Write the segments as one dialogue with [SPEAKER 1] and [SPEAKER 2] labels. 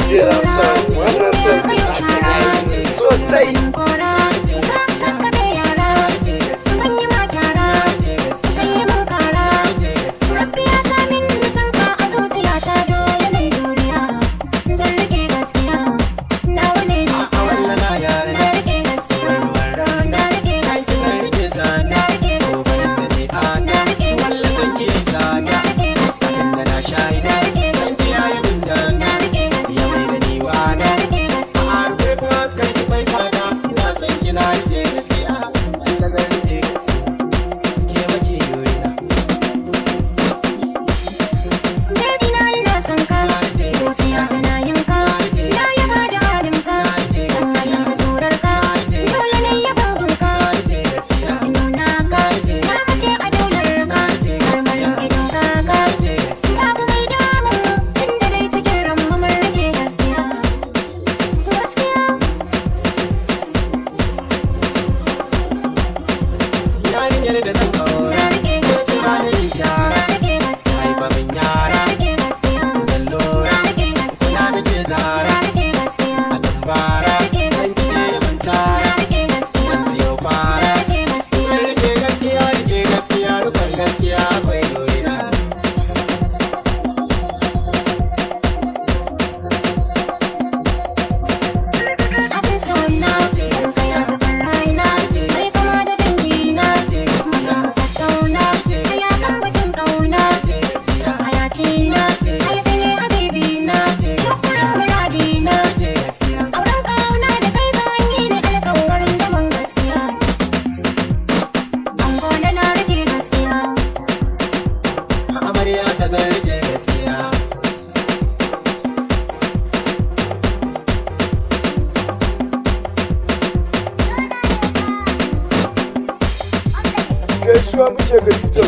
[SPEAKER 1] Jiran son wannan sautin aka yi sosai. Gaisuwa muke ga Dito.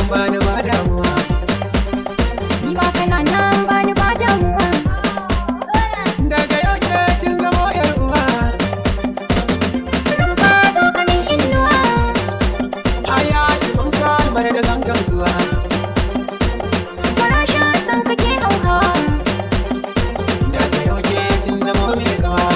[SPEAKER 2] Bani ba damuwa.
[SPEAKER 3] Ni ba kana nan bani ba damuwa.
[SPEAKER 2] Daga yau ke kin zama yar uwa.
[SPEAKER 3] Rumfa zo ka min inuwa.
[SPEAKER 2] Aya ki mun kalmar da zan gamsuwa.
[SPEAKER 3] Farasha san kake hauhawa.
[SPEAKER 2] Daga yau ke kin zama mai kawa.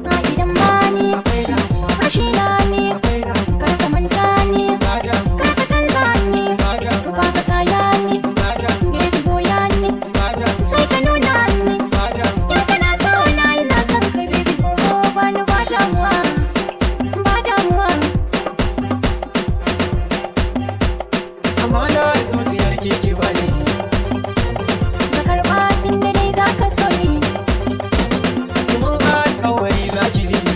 [SPEAKER 3] A gidan bani
[SPEAKER 2] Akwai damuwa.
[SPEAKER 3] rashi na ne.
[SPEAKER 2] Akwai damuwa.
[SPEAKER 3] Kar ka manta ne.
[SPEAKER 2] Ba damuwa.
[SPEAKER 3] Kar ka canza ne.
[SPEAKER 2] Ba damuwa.
[SPEAKER 3] Ba ka saya ne.
[SPEAKER 2] Ba damuwa.
[SPEAKER 3] Baby goya ne.
[SPEAKER 2] Ba damuwa.
[SPEAKER 3] Sai ka nuna ne.
[SPEAKER 2] Ba damuwa.
[SPEAKER 3] In kana so na ina son ka baby ko bani ba damuwa. Ba damuwa.
[SPEAKER 2] Amma na zuciyar ki bane.
[SPEAKER 3] Ka karɓa tun da dai za ka so ni.
[SPEAKER 2] Mun alƙawari za ki bi ni.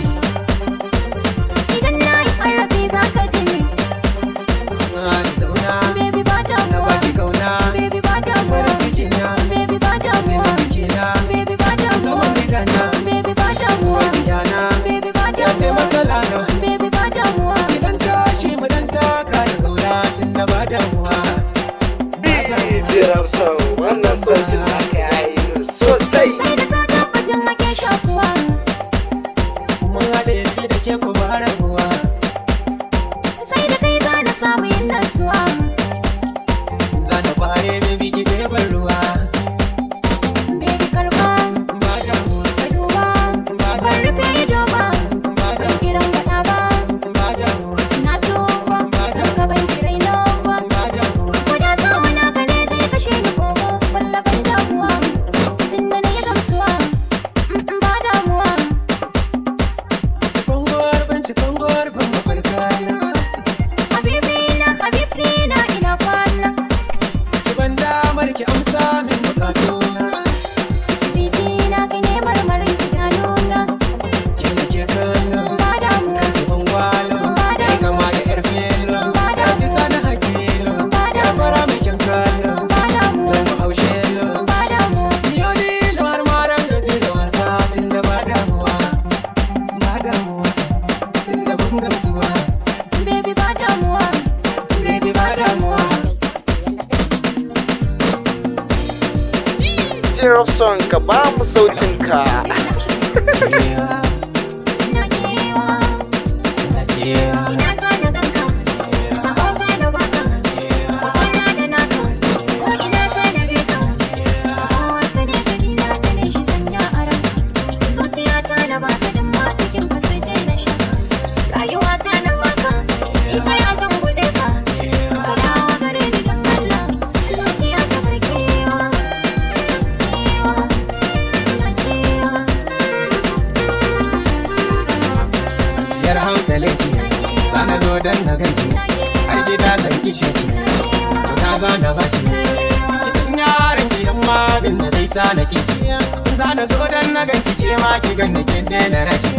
[SPEAKER 3] Idan na yi ƙarfi za ka ji ni.
[SPEAKER 2] Na zauna.
[SPEAKER 3] Baby ba
[SPEAKER 2] Na
[SPEAKER 3] damuwa.
[SPEAKER 2] baki kauna.
[SPEAKER 3] Baby ba damuwa.
[SPEAKER 2] Farin cikina.
[SPEAKER 3] Baby ba damuwa.
[SPEAKER 2] Bikina.
[SPEAKER 3] Baby ba damuwa.
[SPEAKER 2] Zaman gidana.
[SPEAKER 3] Baby ba damuwa.
[SPEAKER 2] Gidana.
[SPEAKER 3] Baby ba
[SPEAKER 2] Ya ce
[SPEAKER 3] damuwa.
[SPEAKER 2] matsala na.
[SPEAKER 3] Baby ba damuwa.
[SPEAKER 2] Idan tashi mu dan taka da kauna tun da ba damuwa.
[SPEAKER 1] Jiran son wannan sautin aka yi sosai.
[SPEAKER 3] Sai da sa tabbacin ake shakuwa.
[SPEAKER 2] Mun haɗe ni da ke ku ba rabuwa.
[SPEAKER 3] Sai da kai za na samu yin nasuwa.
[SPEAKER 2] Za ta kware baby ki ban ruwa.
[SPEAKER 3] Baby karɓa.
[SPEAKER 2] Ba damuwa.
[SPEAKER 3] Ka duba.
[SPEAKER 2] Ba
[SPEAKER 3] Ban rufe ido ba.
[SPEAKER 2] Ba
[SPEAKER 3] Ban kiran faɗa ba.
[SPEAKER 2] Ba damuwa.
[SPEAKER 3] Na tuba. San ka ban kirai na ba.
[SPEAKER 2] Ba damuwa.
[SPEAKER 3] Ko da so na ka ne zai kashe ni komo. Walla ban damuwa. Tunda na yi gamsuwa. Ba damuwa.
[SPEAKER 2] Kongowar ban ci kongowar ban mafarka na.
[SPEAKER 3] Habibina ina kwana.
[SPEAKER 2] Ki ban damar ki amsa min bukatuna.
[SPEAKER 3] Sweetie na kai ne marmarin idanuna.
[SPEAKER 2] Ki nake kallo.
[SPEAKER 3] Ba damuwa.
[SPEAKER 2] Ki ban gwalo. Ki kama da yar felo. Ya ki sani hakilo. Ya fara mai kyan kallo.
[SPEAKER 3] Ba damuwa.
[SPEAKER 2] Don mu haushe lo.
[SPEAKER 3] Ba damuwa.
[SPEAKER 2] Yoni har maran gaji da wasa tun da ba damuwa. Ba damuwa. Tun da ban gamsuwa.
[SPEAKER 3] Baby ba damuwa.
[SPEAKER 2] Baby ba damuwa.
[SPEAKER 1] Jiran son ka ba mu sautin ka.
[SPEAKER 2] Yeah.
[SPEAKER 3] Ina kewa.
[SPEAKER 2] Yeah.
[SPEAKER 3] Ina so na ganka. Sako sai na baka. Kwana da naka. Ko ina sai na bi ka. Ko wasu ne gari na sai
[SPEAKER 2] dan na ganki har gida zan kishe ki to ta zana baki kisan yaran ki amma abin da zai sa na kiki zana zo dan na ganki ke ma ki ganni kin daina raki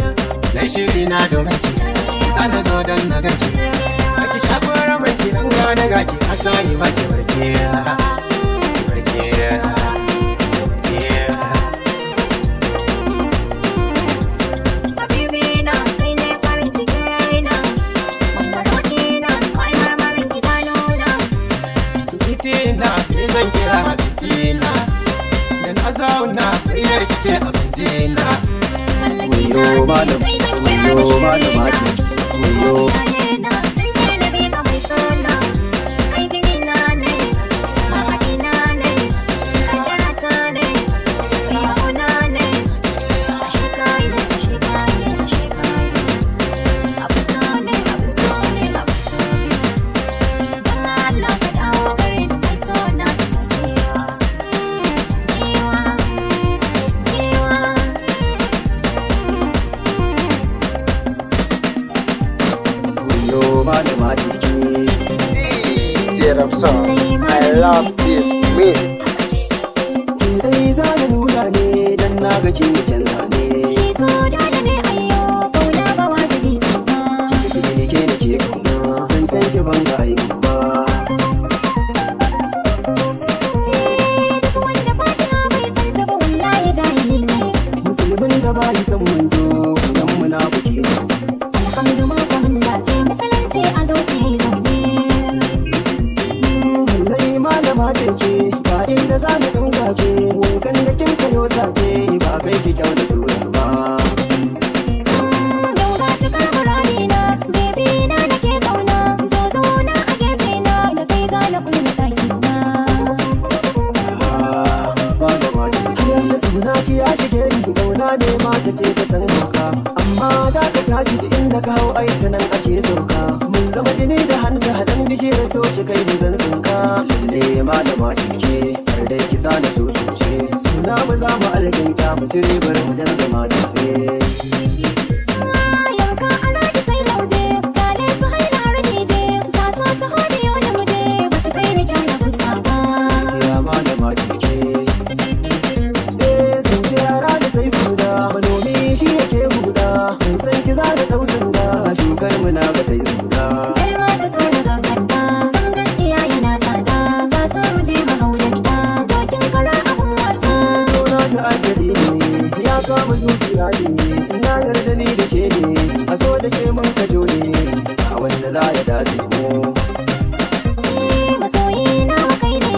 [SPEAKER 2] na shiri na domin ki zana zo dan na ganki ki shafar mai ki dan gane gaki asali ba ki barke Tina, zan kira Tina, da na zauna ƙaryar kice abincina.
[SPEAKER 1] Wuyo malam, wuyo malam ake, wuyo.
[SPEAKER 3] Sun ce na bi ka mai suna, kai jini na ne, mahaɗina ne, kaddara ta ne, iyakuna ne, ashe kai ne, ashe kai ne, ashe kai ne, abin so ne, abin so ne, abin so ne. Don Allah ka dawo gare ni mai suna da kewa, kewa, kewa.
[SPEAKER 1] Wuyo malam ake. Jerem song, I love this beat.
[SPEAKER 2] Dai za na nuna ne dan na ga kin kyan zane.
[SPEAKER 3] Shi so dole ne ayyo, kauna ba wajibi ce ba.
[SPEAKER 2] Kike ne ke nake kauna, san can ki ban ga aiki ba.
[SPEAKER 3] Duk wanda Fatiha bai san ta ba wallahi jahili ne.
[SPEAKER 2] Musulmin da ba yi san manzo, dan munafiki ne.
[SPEAKER 3] Alhamdu ma kamun dace, musulunci a zuciya zaune.
[SPEAKER 2] Lallai malama ce ba inda za mu tsinka ke, wankan da kin kayo sake ba kai ki kyau da sura ba.
[SPEAKER 3] Yau ga cikar muradina, bebi na nake kauna. Zozo na a gefe na, da kai za na kulle ɗakina.
[SPEAKER 2] Malama ce da suna ki ya shige ni kauna ne ma take ta san doka. Amma da ka tashi shi inda ka hau aita nan ake sauka. Mun zama jini da hanta hadan bishiyar so ki kai da zan tsinka. Lalle malama ce har dai ki sa na so ce. Suna mu za mu alkinta mu tiribar wajen zama da tsaye.
[SPEAKER 3] Yanka a raki sai lauje, gane su haila har nije. Ta so ta hodi yau da muje, ba su kai ni kyau da fuska ba.
[SPEAKER 2] Gaskiya malama ce. Sun ce yara da sai suna manomi shi yake huda. Mun san ki za da tausin da shukar mu na ga ta yi huda.
[SPEAKER 3] Yarwa ta so na gaganta, san gaskiya yana tsada. Ta so mu je mu hau da gida, dokin kara abun wasa.
[SPEAKER 2] Suna ta ajali ne ya kama zuciya ne. Ina yarda ni da ke ne a so da ke mun kajo ne. A wanda za ya dace mu.
[SPEAKER 3] Masoyi nawa kai ne,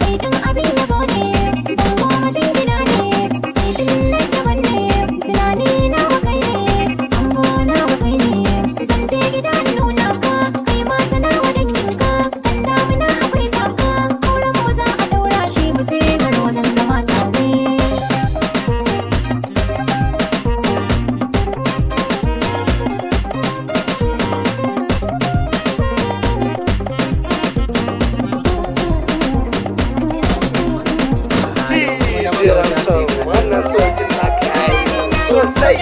[SPEAKER 3] kai din abin yabo ne. Bango majingina ne, kai din ladaban ne. Tunani nawa kai ne, ango nawa kai ne. Zan je gida da nuna ka, kai ma sanarwa danginka. Kan damina akwai kaka, auren mu za a daura shi mu ci ribar wajen zama tare.
[SPEAKER 1] Jerem song, wannan sautin na kai sosai.